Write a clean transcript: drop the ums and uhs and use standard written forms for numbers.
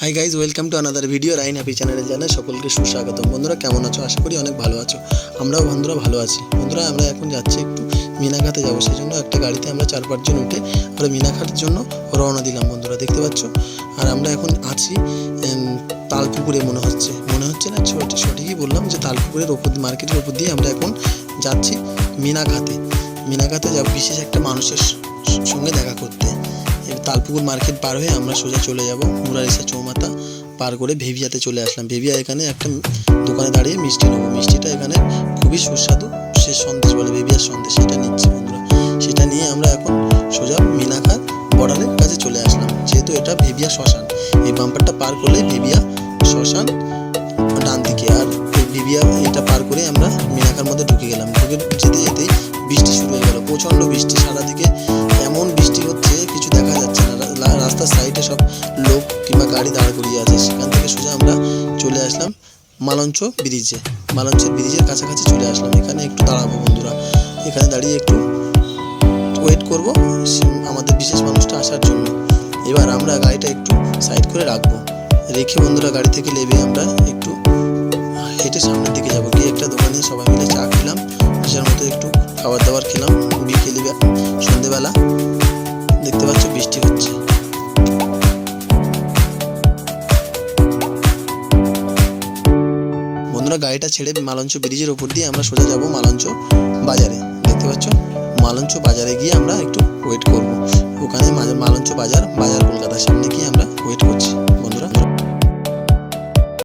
High guys, welcome to another video. Rain happy চ্যানেলে জানাই সকলকে সুস্বাগতম। বন্ধুরা কেমন আছো? আশা করি অনেক ভালো আছো। আমরাও বন্ধুরা ভালো আছি। বন্ধুরা আমরা এখন যাচ্ছি একটু মিনাঘাটে যাবো, সেই জন্য একটা গাড়িতে আমরা 4-5 জন উঠে আমরা মিনাঘাটের জন্য রওনা দিলাম। বন্ধুরা দেখতে পাচ্ছ, আর আমরা এখন আছি তালপুকুরে। মনে হচ্ছে না, সঠিকই বললাম যে তালপুকুরের ওপর মার্কেটের ওপর দিয়ে আমরা এখন যাচ্ছি মিনাঘাটে যাব বিশেষ একটা মানুষের সঙ্গে দেখা করতে। তালপুকুর মার্কেট পার হয়ে আমরা সোজা চলে যাব মুরারিসা চৌমাথা পার করে ভেভিয়াতে চলে আসলাম। ভেভিয়া এখানে একটা দোকানে দাঁড়িয়ে মিষ্টি নেবো। মিষ্টিটা এখানে খুবই সুস্বাদু, সে সন্দেশ বলে, ভেভিয়ার সন্দেশ, সেটা নিচ্ছি বন্ধুরা। সেটা নিয়ে আমরা এখন সোজা মিনাঘাট বর্ডারের কাছে চলে আসলাম। যেহেতু এটা ভেভিয়া শ্মশান, এই বাম্পারটা পার করলে ভেভিয়া শ্মশান ডান দিকে, আর ভেভিয়া এটা পার করে আমরা মিনাঘাটের মধ্যে ঢুকে গেলাম। ঢুকে যেতেই বৃষ্টি শুরু হয়ে গেল, প্রচণ্ড বৃষ্টি। সারাদিকে এমন বৃষ্টি হচ্ছে কিছু দেখা যাচ্ছে না। রাস্তার সাইডে সব লোক কিংবা গাড়ি দাঁড় করিয়ে আছে। সেখান থেকে সোজা আমরা চলে আসলাম মালঞ্চ ব্রিজের কাছাকাছি চলে আসলাম। এখানে একটু দাঁড়াবো বন্ধুরা, এখানে দাঁড়িয়ে একটু ওয়েট করব আমাদের বিশেষ মানুষটা আসার জন্য। এবার আমরা গাড়িটা একটু সাইড করে রেখে বন্ধুরা গাড়ি থেকে নেমে আমরা একটু হেঁটে সামনের দিকে যাবো। গিয়ে একটা দোকানে সবাই মিলে চা খেলাম, নিজের মতো একটু খাবার দাবার খেলাম। বিকেলে সন্ধেবেলা দেখতে পাচ্ছ বৃষ্টি হচ্ছে। বন্ধুরা গাড়িটা ছেড়ে মালঞ্চ ব্রিজের ওপর দিয়ে আমরা সোজা যাব মালঞ্চ বাজারে। দেখতে পাচ্ছ, মালঞ্চ বাজারে গিয়ে আমরা একটু ওয়েট করব। ওখানে মালঞ্চ বাজার কলকাতার সামনে গিয়ে আমরা ওয়েট করছি বন্ধুরা।